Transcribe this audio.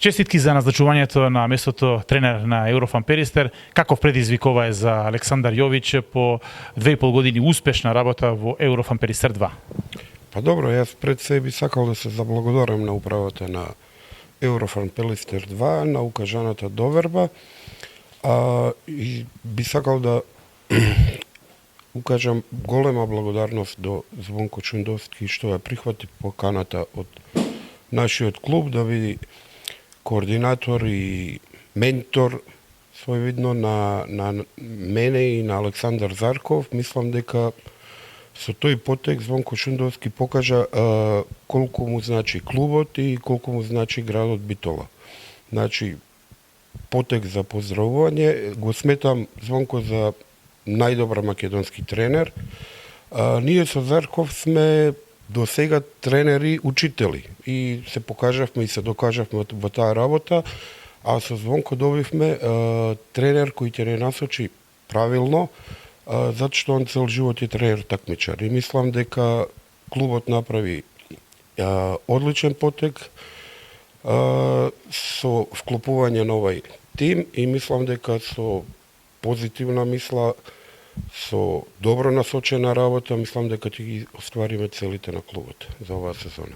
Čestitky za назначувањето на местото тренер на Еврофан Перистер. Каков предизвик ова е за Александар Јович по 2,5 години успешна работа во Еврофан Перистер 2? Па добро, јас пред се би сакал да се заблагодарам на управата на Еврофан Перистер 2 на укажаната доверба, и би сакал да укажам голема благодарност до Звонко Чундовски што ја прихвати поканата од нашиот клуб да биде координатор и ментор своевидно на мене и на Александар Зарков. Мислам дека со тој потек Звонко Чундовски покажа колку му значи клубот и колку му значи градот Битола. Значи, потек за поздравување, го сметам Звонко за најдобар македонски тренер. Ние со Зарков сме до сега тренери учители и се покажавме и се докажавме во таа работа, а со Звонко добивме тренер кој ќе не насочи правилно, затоа што он цел живот е тренер такмичар. И мислам дека клубот направи одличен потек со вклопување на овај тим и мислам дека со позитивна мисла, со добро насочена работа, мислам дека ќе ги оствариме целите на клубот за оваа сезона.